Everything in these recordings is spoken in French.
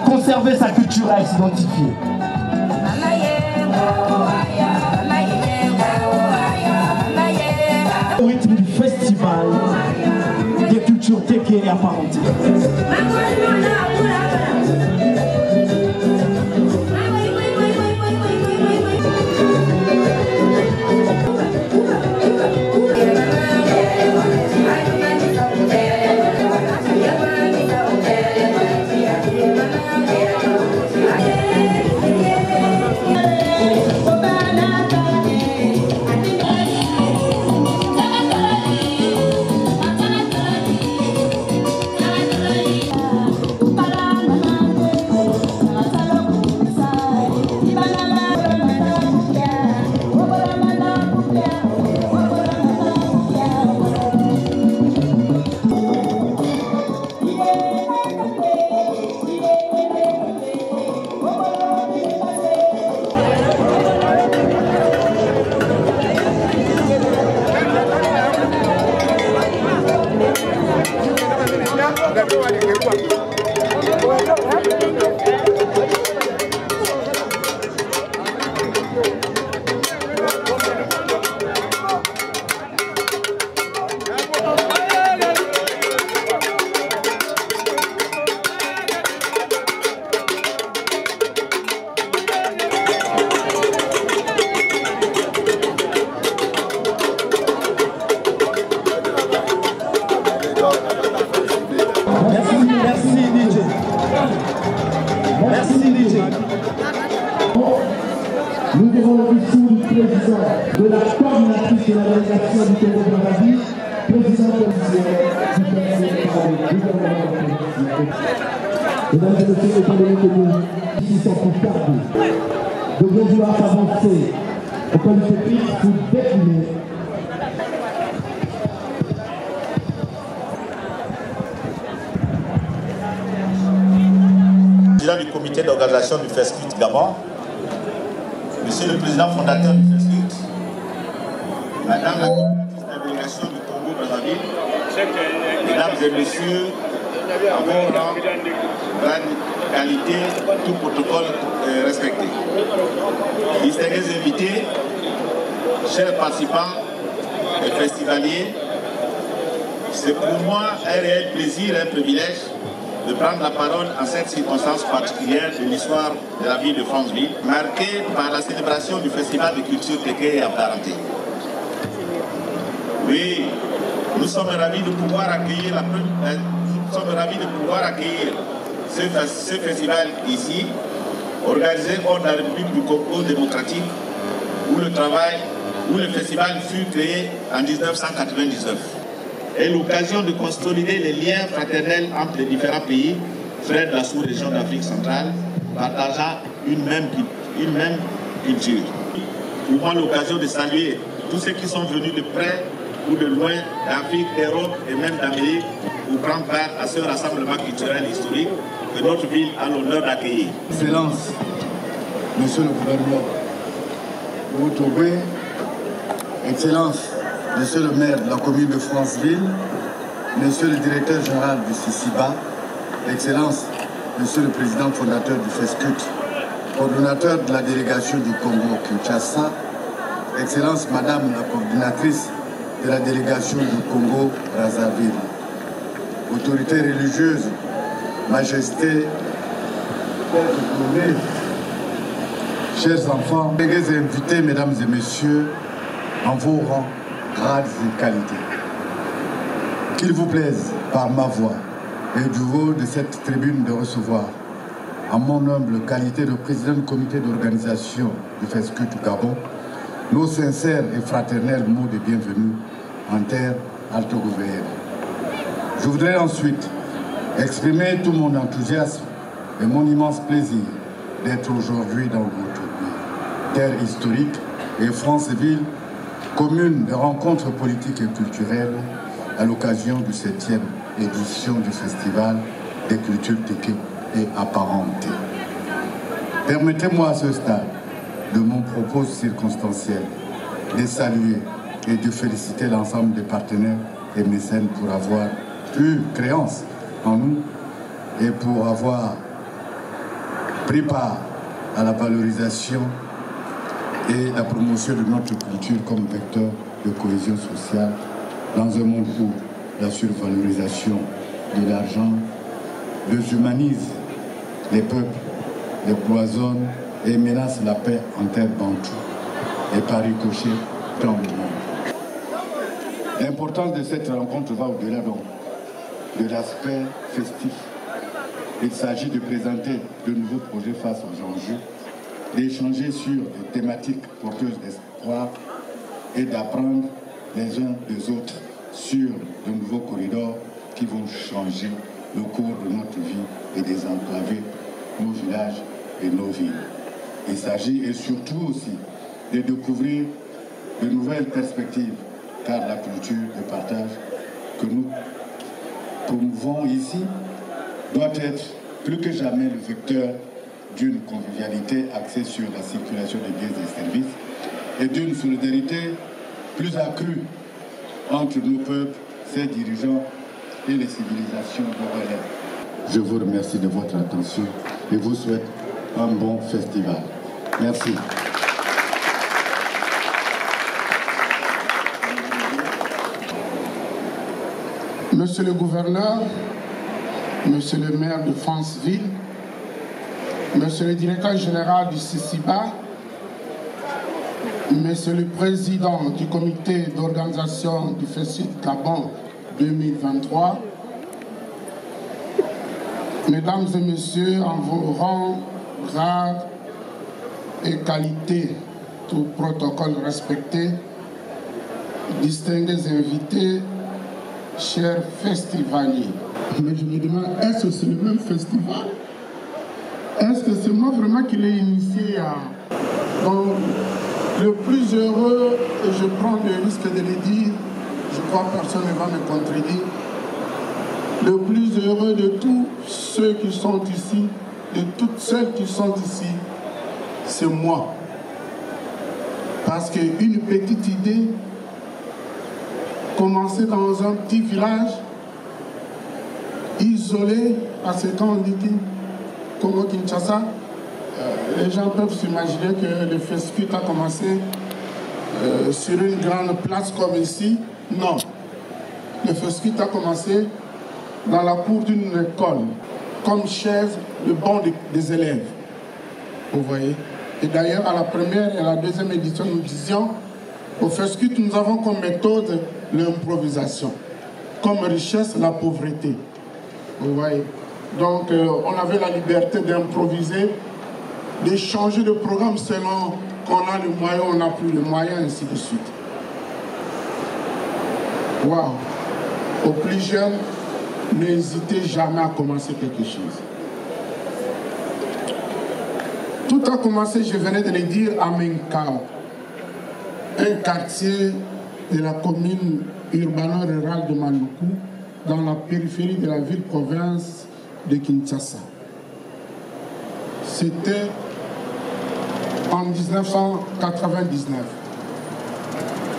Conserver sa culture, à s'identifier. Au rythme du festival des cultures téké et apparentées. Nous devons le discours du président de la coordinatrice de la délégation du Congo-Brazzaville, président du Mesdames et messieurs, étant donné que nous ici sont pour tarder, devons vouloir avancer au comité public pour décliner du comité d'organisation du FESCUT Gabon, Monsieur le président fondateur du FESCUT, Madame la coordinatrice de la délégation du Congo-Brazzaville, Mesdames et Messieurs, à vos rangs, grande qualité, tout protocole respecté. Distingués invités, chers participants et festivaliers, c'est pour moi un réel plaisir et un privilège de prendre la parole en cette circonstance particulière de l'histoire de la ville de Franceville, marquée par la célébration du Festival de culture téké et apparentée. Oui, nous sommes ravis de pouvoir accueillir ce festival ici, organisé hors de la République du Congo démocratique, où le festival fut créé en 1999. Et l'occasion de consolider les liens fraternels entre les différents pays, frères de la sous-région d'Afrique centrale, partageant une même culture. Pour moi, l'occasion de saluer tous ceux qui sont venus de près ou de loin, d'Afrique, d'Europe et même d'Amérique, pour prendre part à ce rassemblement culturel historique que notre ville a l'honneur d'accueillir. Excellence, Monsieur le gouverneur, vous trouvez, Excellence, Monsieur le maire de la commune de Franceville, Monsieur le directeur général du CICIBA, Excellence, Monsieur le président fondateur du FESCUT, coordonnateur de la délégation du Congo-Kinshasa, Excellence, Madame la coordinatrice de la délégation du Congo-Brazzaville, autorités religieuses, Majesté, chers enfants, invités, Mesdames et Messieurs, en vos rangs, grades et qualités. Qu'il vous plaise, par ma voix et du haut de cette tribune, de recevoir, en mon humble qualité de président du comité d'organisation du FESCUT Gabon, nos sincères et fraternels mots de bienvenue en terre alto-gouverneure. Je voudrais ensuite exprimer tout mon enthousiasme et mon immense plaisir d'être aujourd'hui dans votre pays, terre historique et Franceville, commune de rencontres politiques et culturelles, à l'occasion du 7e édition du Festival des cultures Téké et apparentées. Permettez-moi à ce stade de mon propos circonstanciel de saluer et de féliciter l'ensemble des partenaires et mécènes pour avoir eu créance en nous et pour avoir pris part à la valorisation et la promotion de notre culture comme vecteur de cohésion sociale dans un monde où la survalorisation de l'argent déshumanise les peuples, les cloisonne et menace la paix en terre bantoue et par ricochet dans le monde. L'importance de cette rencontre va au-delà donc de l'aspect festif. Il s'agit de présenter de nouveaux projets face aux enjeux, d'échanger sur des thématiques porteuses d'espoir et d'apprendre les uns des autres sur de nouveaux corridors qui vont changer le cours de notre vie et désenclaver nos villages et nos villes. Il s'agit et surtout aussi de découvrir de nouvelles perspectives, car la culture de partage que nous promouvons ici doit être plus que jamais le vecteur d'une convivialité axée sur la circulation des biens et services et d'une solidarité plus accrue entre nos peuples, ses dirigeants et les civilisations de relais. Je vous remercie de votre attention et vous souhaite un bon festival. Merci. Monsieur le gouverneur, monsieur le maire de Franceville, monsieur le directeur général du CICIBA, monsieur le président du comité d'organisation du Festival Gabon 2023, mesdames et messieurs, en vos rangs, grades et qualités, tout protocole respecté, distingués invités, chers festivaliers. Mais je me demande, est-ce que c'est le même festival? Est-ce que c'est moi vraiment qui l'ai initié à... Donc, le plus heureux, et je prends le risque de le dire, je crois que personne ne va me contredire, le plus heureux de tous ceux qui sont ici, de toutes celles qui sont ici, c'est moi. Parce qu'une petite idée, commencer dans un petit village, isolé, parce que quand on dit Congo Kinshasa, les gens peuvent s'imaginer que le festival a commencé sur une grande place comme ici. Non. Le festival a commencé dans la cour d'une école, comme chaise, le banc des élèves. Vous voyez? Et d'ailleurs, à la première et à la deuxième édition, nous disions, au festival, nous avons comme méthode l'improvisation, comme richesse, la pauvreté. Vous voyez? Donc, on avait la liberté d'improviser, d'échanger de programme selon qu'on a les moyens, on n'a plus les moyens, ainsi de suite. Waouh! Aux plus jeunes, n'hésitez jamais à commencer quelque chose. Tout a commencé, je venais de le dire, à Menkao, un quartier de la commune urbano-rurale de Maluku, dans la périphérie de la ville-province de Kinshasa. C'était en 1999.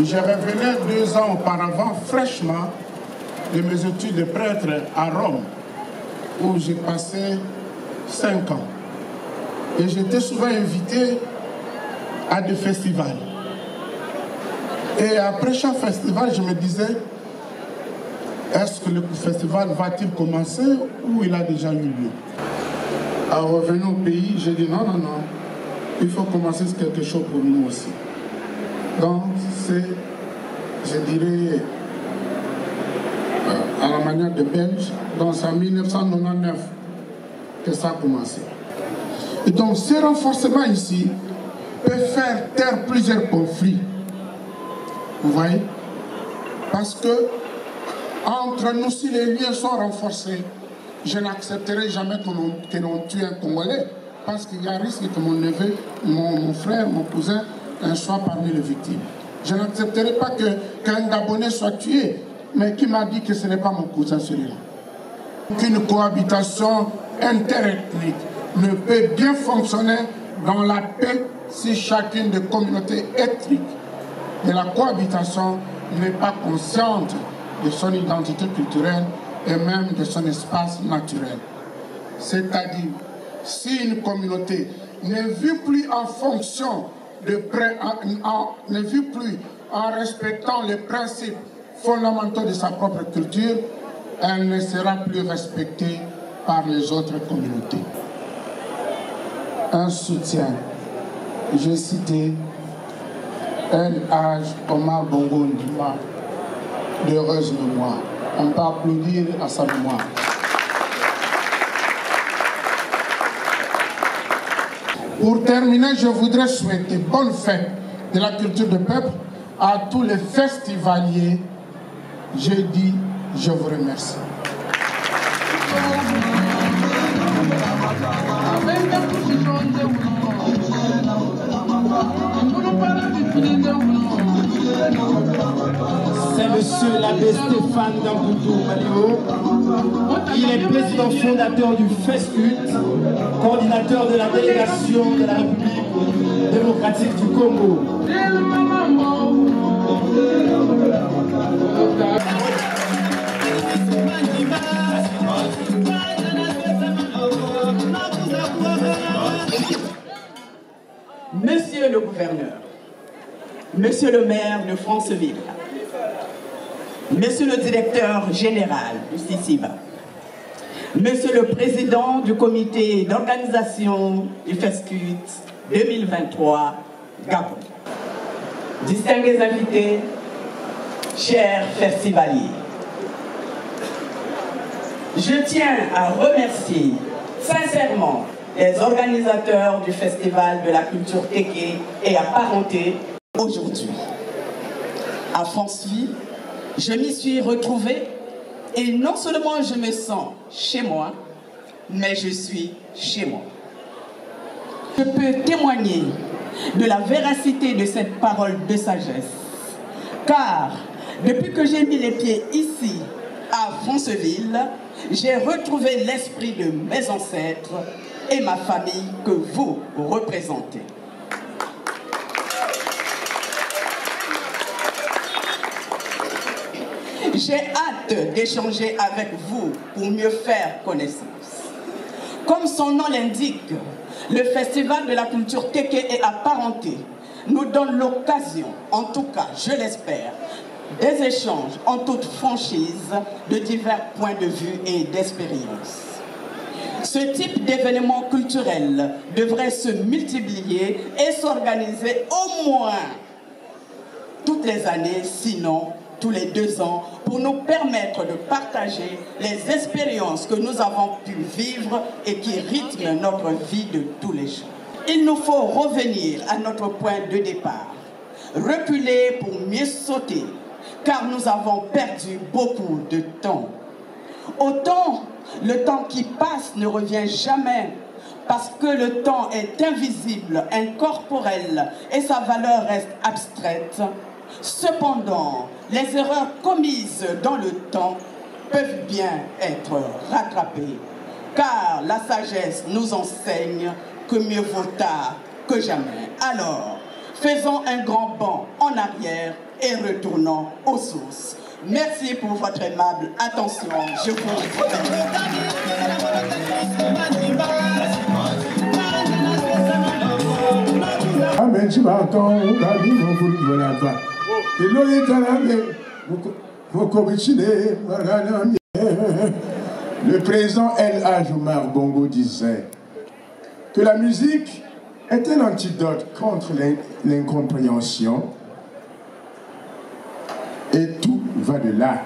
Je revenais 2 ans auparavant, fraîchement, de mes études de prêtre à Rome, où j'ai passé 5 ans. Et j'étais souvent invité à des festivals. Et après chaque festival, je me disais, est-ce que le festival va-t-il commencer ou il a déjà eu lieu? En revenant au pays, j'ai dit non, non, non, il faut commencer quelque chose pour nous aussi. Donc c'est, je dirais, à la manière de Belge, donc c'est en 1999 que ça a commencé. Et donc ce renforcement ici peut faire taire plusieurs conflits. Vous voyez? Parce que entre nous, si les liens sont renforcés, je n'accepterai jamais que l'on tue un Congolais. Parce qu'il y a un risque que mon neveu, mon frère, mon cousin, soit parmi les victimes. Je n'accepterai pas qu'un Gabonais soit tué. mais qui m'a dit que ce n'est pas mon cousin celui-là. Qu'une cohabitation interethnique ne peut bien fonctionner dans la paix si chacune des communautés ethniques de la cohabitation n'est pas consciente de son identité culturelle et même de son espace naturel. C'est-à-dire, si une communauté ne vit plus en fonction ne vit plus en respectant les principes fondamentaux de sa propre culture, elle ne sera plus respectée par les autres communautés. Un soutien, j'ai cité El-Hadj Omar Bongo Ndima, d'heureuse mémoire. On peut applaudir à sa mémoire. Pour terminer, je voudrais souhaiter bonne fête de la culture de peuple à tous les festivaliers. Je dis, je vous remercie. C'est monsieur l'abbé Stéphane Dangoudou Malio. Il est président fondateur du FESCUT, coordinateur de la délégation de la République démocratique du Congo. Monsieur le gouverneur, monsieur le maire de Franceville, monsieur le directeur général du CICIBA, monsieur le président du comité d'organisation du FESCUT 2023 Gabon, distingués invités, chers festivaliers, je tiens à remercier sincèrement les organisateurs du Festival de la culture Téké et apparentée aujourd'hui. À Franceville, je m'y suis retrouvée et non seulement je me sens chez moi, mais je suis chez moi. Je peux témoigner de la véracité de cette parole de sagesse, car depuis que j'ai mis les pieds ici, à Franceville, j'ai retrouvé l'esprit de mes ancêtres et ma famille que vous représentez. J'ai hâte d'échanger avec vous pour mieux faire connaissance. Comme son nom l'indique, le Festival de la culture Téké et apparentée nous donne l'occasion, en tout cas je l'espère, des échanges en toute franchise de divers points de vue et d'expérience. Ce type d'événement culturel devrait se multiplier et s'organiser au moins toutes les années, sinon tous les 2 ans, pour nous permettre de partager les expériences que nous avons pu vivre et qui rythment notre vie de tous les jours. Il nous faut revenir à notre point de départ, reculer pour mieux sauter, car nous avons perdu beaucoup de temps. Autant le temps qui passe ne revient jamais, parce que le temps est invisible, incorporel, et sa valeur reste abstraite. Cependant, les erreurs commises dans le temps peuvent bien être rattrapées, car la sagesse nous enseigne que mieux vaut tard que jamais. Alors, faisons un grand bond en arrière et retournons aux sources. Merci pour votre aimable attention. Je vous remercie. Le président El-Hadj Omar Bongo disait que la musique est un antidote contre l'incompréhension et tout va de là.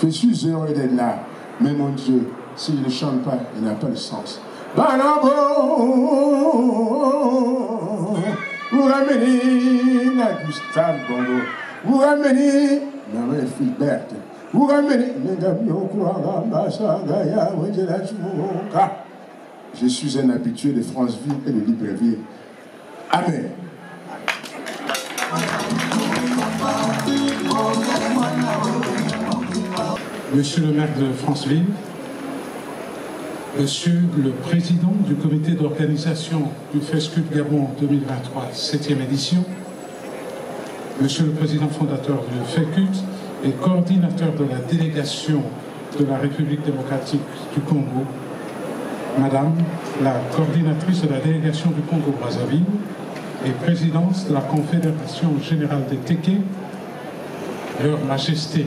Je suis heureux d'être là, mais mon Dieu, s'il ne chante pas, il n'a pas de sens. Banabo, vous ramenez la Gustave Bongo, vous ramenez la Philbert, vous ramenez je suis un habitué de Franceville et de Libreville. Amen. Oh, Monsieur le maire de Franceville, Monsieur le président du comité d'organisation du FESCUT Gabon 2023, 7e édition, Monsieur le président fondateur du FESCUT et coordinateur de la délégation de la République démocratique du Congo, Madame la coordinatrice de la délégation du Congo-Brazzaville et présidente de la Confédération générale des Téké, Leur Majesté,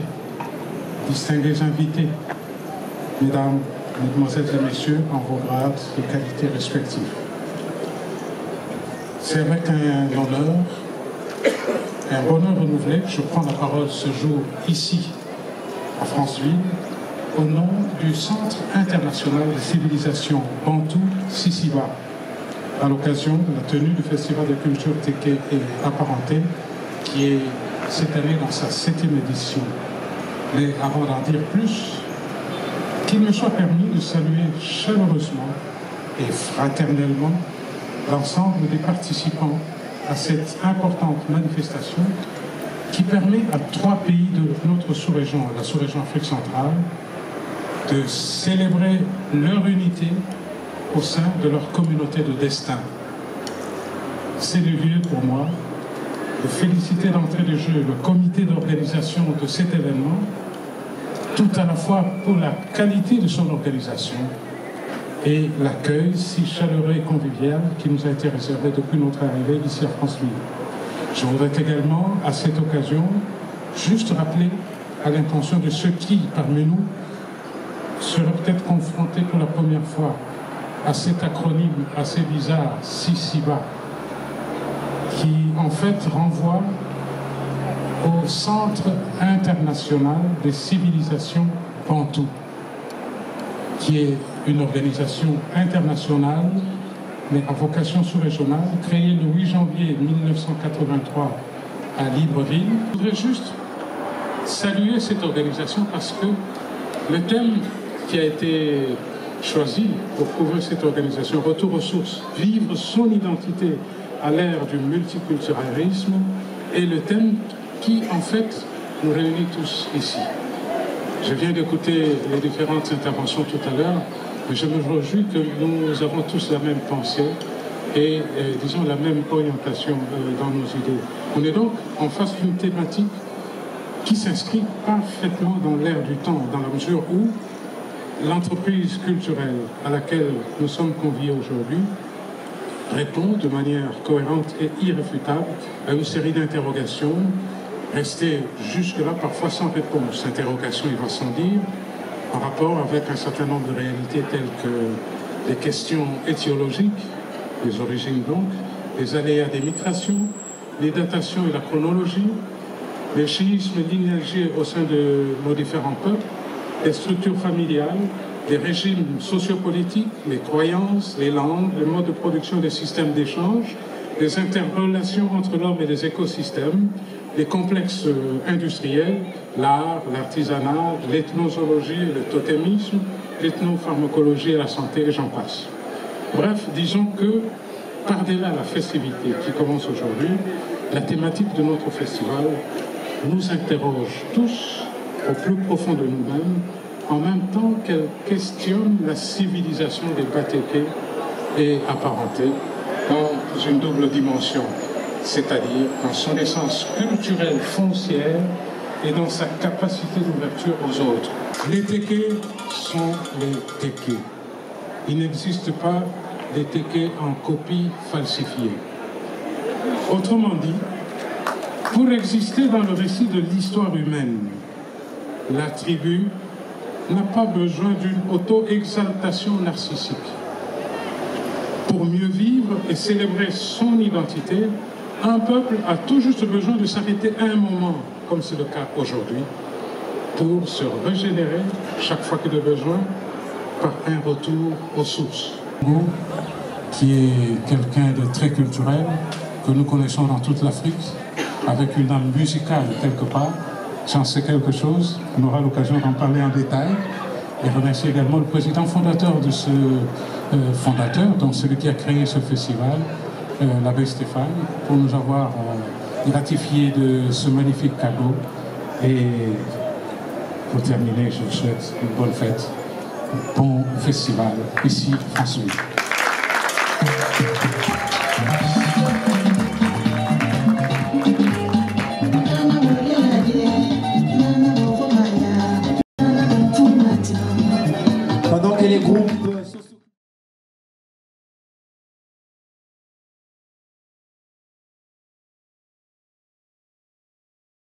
distingués invités, Mesdames, Mesdemoiselles et Messieurs, en vos grades de qualité respectifs. C'est avec un honneur et un bonheur renouvelé que je prends la parole ce jour ici, à Franceville, au nom du Centre international de civilisation Bantou Sisiba, à l'occasion de la tenue du Festival de culture Téké et apparenté, qui est cette année dans sa 7e édition. Mais avant d'en dire plus, qu'il me soit permis de saluer chaleureusement et fraternellement l'ensemble des participants à cette importante manifestation qui permet à 3 pays de notre sous-région, la sous-région Afrique centrale, de célébrer leur unité au sein de leur communauté de destin. C'est le lieu pour moi de féliciter d'entrée de jeu le comité d'organisation de cet événement, tout à la fois pour la qualité de son organisation et l'accueil si chaleureux et convivial qui nous a été réservé depuis notre arrivée ici à Franceville. Je voudrais également, à cette occasion, juste rappeler à l'intention de ceux qui, parmi nous, seraient peut-être confrontés pour la première fois à cet acronyme assez bizarre, CICIBA, qui en fait renvoie au Centre international des civilisations Bantou, qui est une organisation internationale, mais à vocation sous-régionale, créée le 8 janvier 1983 à Libreville. Je voudrais juste saluer cette organisation parce que le thème qui a été choisi pour couvrir cette organisation, Retour aux sources, vivre son identité à l'ère du multiculturalisme, est le thème qui, en fait, nous réunit tous ici. Je viens d'écouter les différentes interventions tout à l'heure, mais je me réjouis que nous avons tous la même pensée et, disons, la même orientation dans nos idées. On est donc en face d'une thématique qui s'inscrit parfaitement dans l'air du temps, dans la mesure où l'entreprise culturelle à laquelle nous sommes conviés aujourd'hui répond de manière cohérente et irréfutable à une série d'interrogations restées jusque-là parfois sans réponse. Interrogations, il va sans dire, en rapport avec un certain nombre de réalités telles que les questions étiologiques, les origines donc, les aléas des migrations, les datations et la chronologie, les schismes lignagés au sein de nos différents peuples, les structures familiales, les régimes sociopolitiques, les croyances, les langues, les modes de production des systèmes d'échange, les interrelations entre l'homme et les écosystèmes, les complexes industriels, l'art, l'artisanat, l'ethnozoologie, le totémisme, l'ethnopharmacologie et la santé, et j'en passe. Bref, disons que, par-delà la festivité qui commence aujourd'hui, la thématique de notre festival nous interroge tous au plus profond de nous-mêmes, en même temps qu'elle questionne la civilisation des Batéké et apparentés dans une double dimension, c'est-à-dire dans son essence culturelle foncière et dans sa capacité d'ouverture aux autres. Les Téké sont les Téké. Il n'existe pas des Téké en copie falsifiée. Autrement dit, pour exister dans le récit de l'histoire humaine, la tribu n'a pas besoin d'une auto-exaltation narcissique. Pour mieux vivre et célébrer son identité, un peuple a tout juste besoin de s'arrêter un moment, comme c'est le cas aujourd'hui, pour se régénérer chaque fois que de besoin par un retour aux sources. Qui est quelqu'un de très culturel, que nous connaissons dans toute l'Afrique, avec une âme musicale quelque part. J'en sais quelque chose, on aura l'occasion d'en parler en détail. Et remercier également le président fondateur de ce donc celui qui a créé ce festival, l'abbé Stéphane, pour nous avoir gratifié de ce magnifique cadeau. Et pour terminer, je vous souhaite une bonne fête, un bon festival ici à Franceville.